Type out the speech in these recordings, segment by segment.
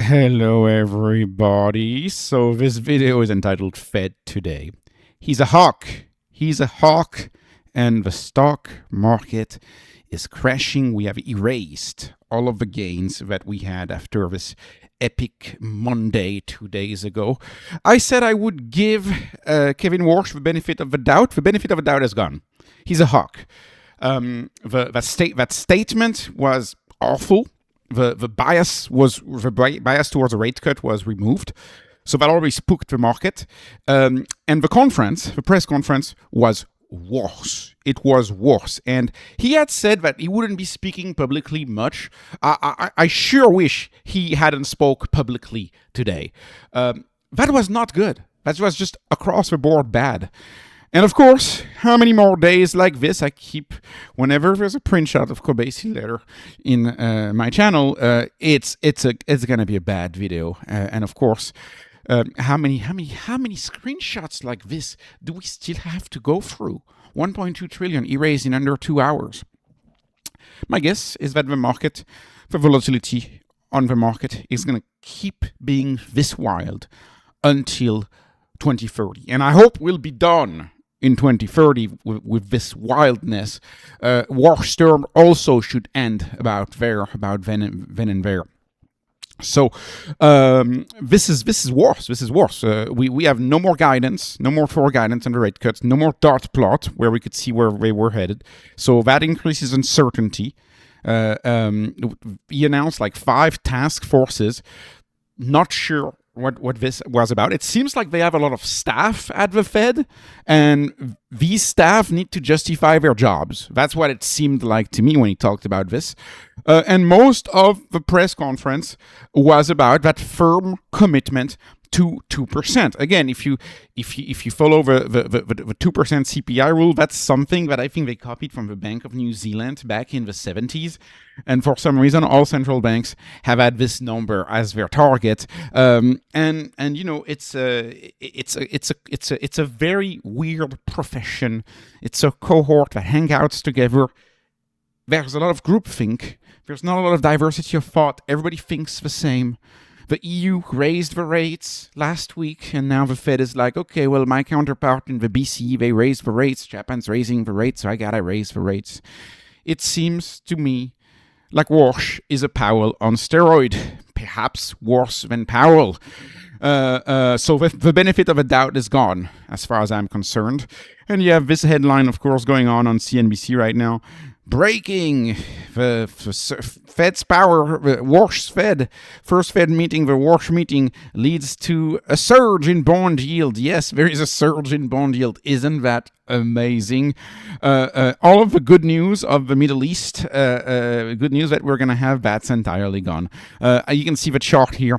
Hello everybody. So this video is entitled Fed Today. He's a hawk. He's a hawk and the stock market is crashing. We have erased all of the gains that we had after this epic Monday 2 days ago. I said I would give Kevin Warsh the benefit of the doubt. The benefit of the doubt is gone. He's a hawk. That statement was awful. The bias towards a rate cut was removed, so that already spooked the market. And the press conference, was worse. It was worse, and he had said that he wouldn't be speaking publicly much. I sure wish he hadn't spoke publicly today. That was not good. That was just across the board bad. And of course, how many more days like this I keep, whenever there's a print shot of Kobeissi letter in my channel, it's gonna be a bad video. And of course, how many screenshots like this do we still have to go through? 1.2 trillion erased in under 2 hours. My guess is that the volatility on the market is gonna keep being this wild until 2030, and I hope we'll be done in 2030 with this wildness. Warsh term also should end about then and there. So this is worse. This is worse. We have no more guidance, no more forward guidance on the rate cuts, no more dot plot where we could see where they were headed. So that increases uncertainty. He announced like 5 task forces. Not sure what this was about. It seems like they have a lot of staff at the Fed, and these staff need to justify their jobs. That's what it seemed like to me when he talked about this. And most of the press conference was about that firm commitment to 2%. Again, if you follow the 2% CPI rule, that's something that I think they copied from the Bank of New Zealand back in the 70s. And for some reason, all central banks have had this number as their target. And you know, it's a very weird profession. It's a cohort that hang out together. There's a lot of groupthink. There's not a lot of diversity of thought. Everybody thinks the same. The EU raised the rates last week, and now the Fed is like, okay, well, my counterpart in the BC, they raised the rates. Japan's raising the rates, so I gotta raise the rates. It seems to me like Warsh is a Powell on steroid, perhaps worse than Powell. So the benefit of a doubt is gone, as far as I'm concerned. And you have this headline, of course, going on CNBC right now. Breaking, the Fed's power, Warsh's Fed, first Fed meeting, the Warsh meeting leads to a surge in bond yield. Yes, there is a surge in bond yield. Isn't that amazing? All of the good news of the Middle East, good news that we're going to have, that's entirely gone. You can see the chart here.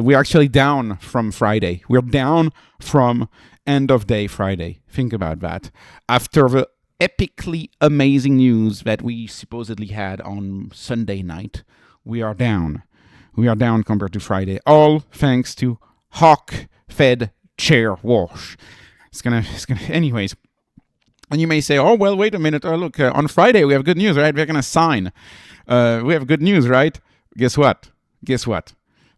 We're actually down from Friday. We're down from end of day Friday. Think about that. After the epically amazing news that we supposedly had on Sunday night, we are down. We are down compared to Friday. All thanks to Hawk Fed Chair Warsh. It's gonna. Anyways, and you may say, "Oh well, wait a minute. Oh look, on Friday we have good news, right? We're gonna sign. We have good news, right? Guess what?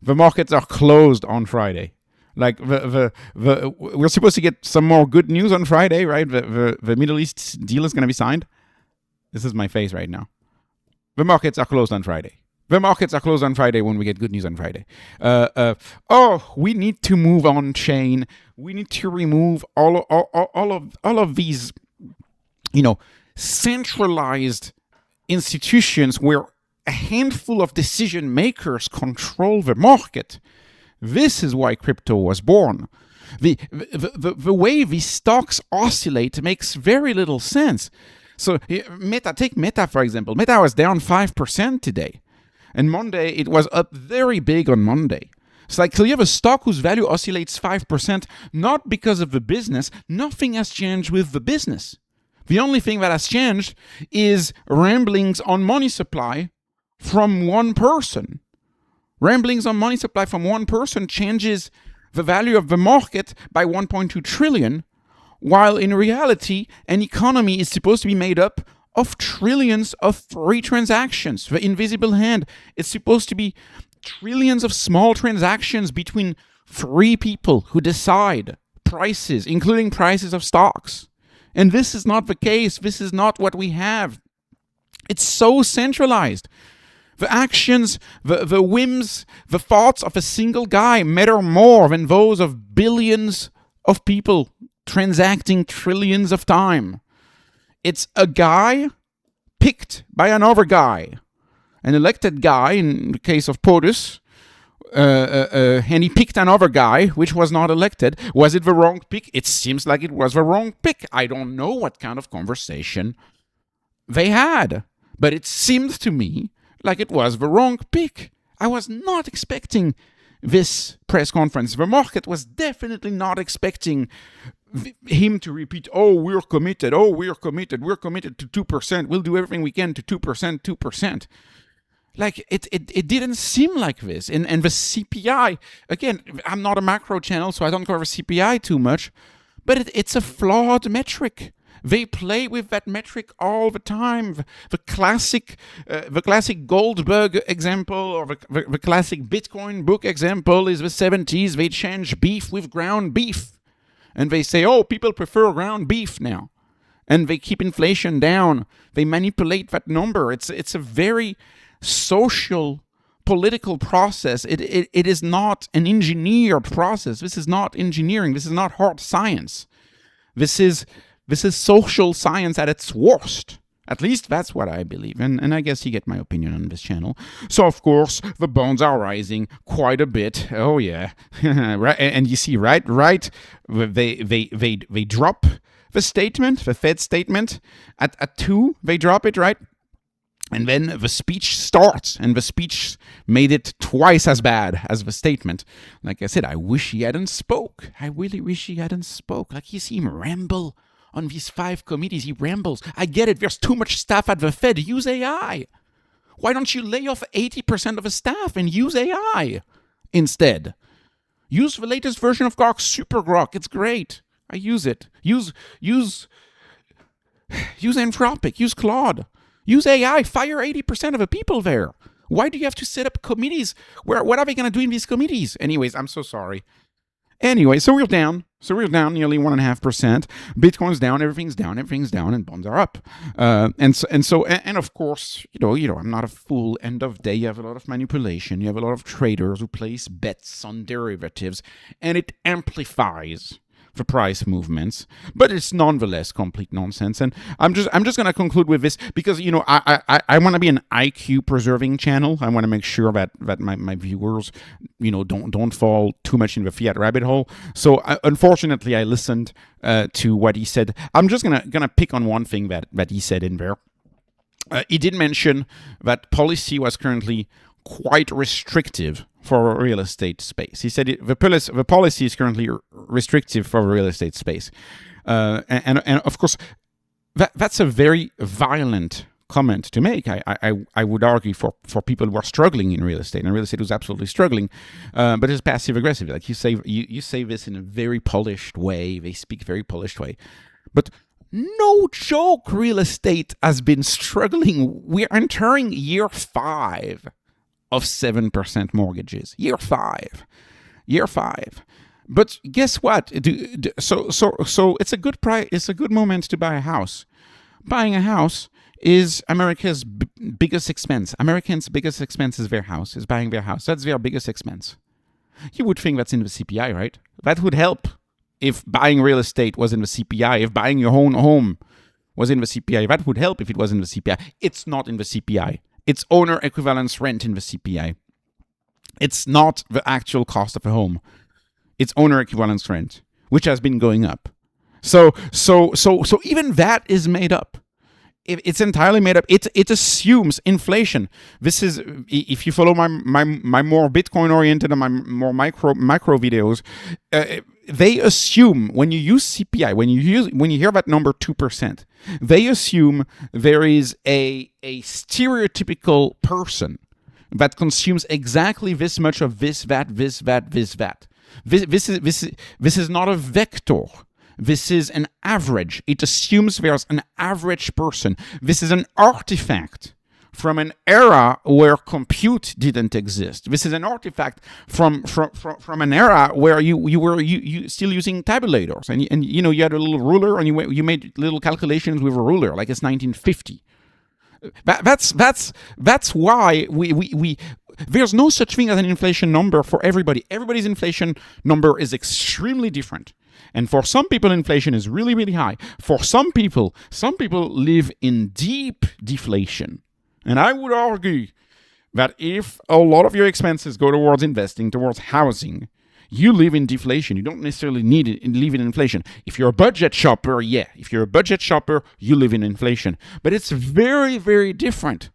The markets are closed on Friday." Like we're supposed to get some more good news on Friday, right? The Middle East deal is going to be signed. This is my face right now. The markets are closed on Friday. The markets are closed on Friday when we get good news on Friday. We need to move on chain. We need to remove all of these, centralized institutions where a handful of decision makers control the market. This is why crypto was born. The way these stocks oscillate makes very little sense. So take Meta, for example. Meta was down 5% today. And Monday, it was up very big on Monday. It's like, so you have a stock whose value oscillates 5%, not because of the business. Nothing has changed with the business. The only thing that has changed is ramblings on money supply from one person. Ramblings on money supply from one person changes the value of the market by 1.2 trillion, while in reality, an economy is supposed to be made up of trillions of free transactions. The invisible hand is supposed to be trillions of small transactions between 3 people who decide prices, including prices of stocks. And this is not the case. This is not what we have. It's so centralized. The actions, the whims, the thoughts of a single guy matter more than those of billions of people transacting trillions of time. It's a guy picked by another guy, an elected guy in the case of POTUS, and he picked another guy which was not elected. Was it the wrong pick? It seems like it was the wrong pick. I don't know what kind of conversation they had, but it seemed to me like it was the wrong pick. I was not expecting this press conference. The market was definitely not expecting him to repeat, oh, we're committed to 2%, we'll do everything we can to 2%. Like, it didn't seem like this. And the CPI, again, I'm not a macro channel, so I don't cover CPI too much, but it's a flawed metric. They play with that metric all the time. The classic Goldberg example, or the classic Bitcoin book example is the 70s. They change beef with ground beef. And they say, oh, people prefer ground beef now. And they keep inflation down. They manipulate that number. It's a very social, political process. It is not an engineered process. This is not engineering. This is not hard science. This is social science at its worst. At least that's what I believe. And I guess you get my opinion on this channel. So, of course, the bonds are rising quite a bit. Oh, yeah. Right. And you see, right, they drop the statement, the Fed statement, at 2. They drop it, right? And then the speech starts, and the speech made it twice as bad as the statement. Like I said, I wish he hadn't spoke. I really wish he hadn't spoke. Like, you see him ramble on these 5 committees. He rambles. I get it. There's too much staff at the Fed. Use AI. Why don't you lay off 80% of the staff and use AI instead? Use the latest version of Grok, Super Grok. It's great. I use it. Use Anthropic. Use Claude. Use AI. Fire 80% of the people there. Why do you have to set up committees? What are they going to do in these committees? Anyways, I'm so sorry. Anyway, so we're down. Nearly 1.5%. Bitcoin's down, everything's down, and bonds are up. And of course, you know, I'm not a fool. End of day, you have a lot of manipulation. You have a lot of traders who place bets on derivatives, and it amplifies the price movements, but it's nonetheless complete nonsense. And I'm just going to conclude with this because, you know, I want to be an IQ preserving channel. I want to make sure that my viewers, you know, don't fall too much in the fiat rabbit hole. So unfortunately, I listened to what he said. I'm just gonna pick on one thing that he said in there. He did mention that policy was currently quite restrictive for real estate space. He said the policy is currently restrictive for real estate space. And of course, that's a very violent comment to make. I would argue for people who are struggling in real estate, and real estate is absolutely struggling, but it's passive aggressive. Like you say this in a very polished way. They speak very polished way, but no joke, real estate has been struggling. We're entering year 5 of 7% mortgages. Year 5. But guess what? So it's a good price. It's a good moment to buy a house. Buying a house is America's biggest expense. Americans' biggest expense is their house. Is buying their house. That's their biggest expense. You would think that's in the CPI, right? That would help if buying real estate was in the CPI. If buying your own home was in the CPI, that would help if it was in the CPI. It's not in the CPI. It's owner equivalence rent in the CPI. It's not the actual cost of a home. It's owner equivalence rent, which has been going up. So even that is made up. It's entirely made up. It assumes inflation. This is, if you follow my more Bitcoin oriented and my more micro videos, they assume when you use CPI, when you hear that number 2%, they assume there is a stereotypical person that consumes exactly this much of this, that. This is not a vector. This is an average. It assumes there's an average person. This is an artifact from an era where compute didn't exist. This is an artifact from an era where you were still using tabulators, and you had a little ruler, and you made little calculations with a ruler, like it's 1950. That's why we there's no such thing as an inflation number for everybody. Everybody's inflation number is extremely different. And for some people, inflation is really, really high. For some people live in deep deflation. And I would argue that if a lot of your expenses go towards investing, towards housing, you live in deflation. You don't necessarily live in inflation. If you're a budget shopper, yeah. If you're a budget shopper, you live in inflation. But it's very, very different.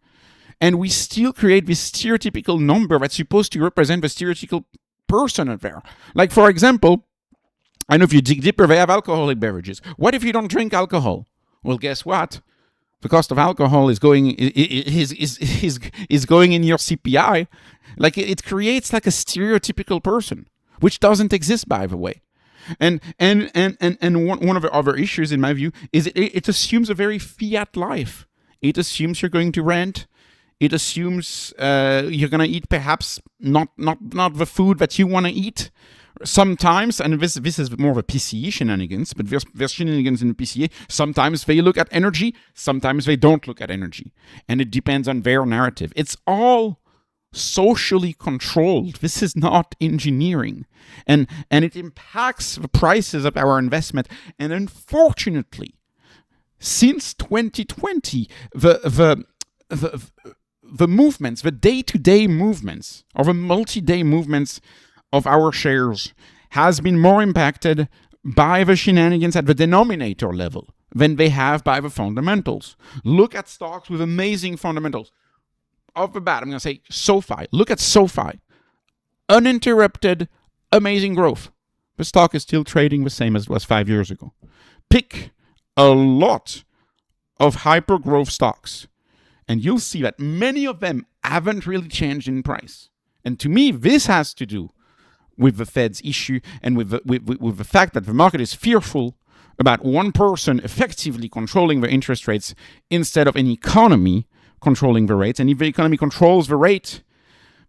And we still create this stereotypical number that's supposed to represent the stereotypical person out there. Like, for example, I know if you dig deeper, they have alcoholic beverages. What if you don't drink alcohol? Well, guess what? The cost of alcohol is going in your CPI. Like, it creates like a stereotypical person, which doesn't exist, by the way. And one of the other issues, in my view, is it assumes a very fiat life. It assumes you're going to rent. It assumes you're going to eat perhaps not the food that you want to eat. Sometimes, and this is more of a PCE shenanigans, but there's shenanigans in the PCA. Sometimes they look at energy, sometimes they don't look at energy. And it depends on their narrative. It's all socially controlled. This is not engineering. And it impacts the prices of our investment. And unfortunately, since 2020, the movements, the day-to-day movements, or the multi-day movements of our shares has been more impacted by the shenanigans at the denominator level than they have by the fundamentals. Look at stocks with amazing fundamentals. Off the bat, I'm going to say SoFi. Look at SoFi. Uninterrupted, amazing growth. The stock is still trading the same as it was 5 years ago. Pick a lot of hyper-growth stocks, and you'll see that many of them haven't really changed in price. And to me, this has to do with the Fed's issue and with the fact that the market is fearful about one person effectively controlling the interest rates instead of an economy controlling the rates. And if the economy controls the rate,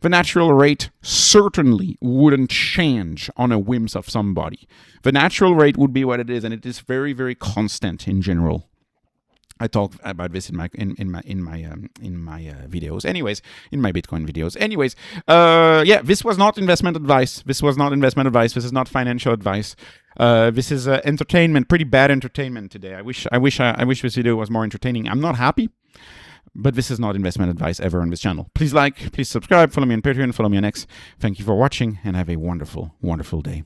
the natural rate certainly wouldn't change on a whims of somebody. The natural rate would be what it is, and it is very, very constant in general. I talk about this in my videos. Anyways, in my Bitcoin videos. Anyways, this was not investment advice. This was not investment advice. This is not financial advice. This is entertainment. Pretty bad entertainment today. I wish this video was more entertaining. I'm not happy, but this is not investment advice ever on this channel. Please like, please subscribe, follow me on Patreon, follow me on X. Thank you for watching, and have a wonderful, wonderful day.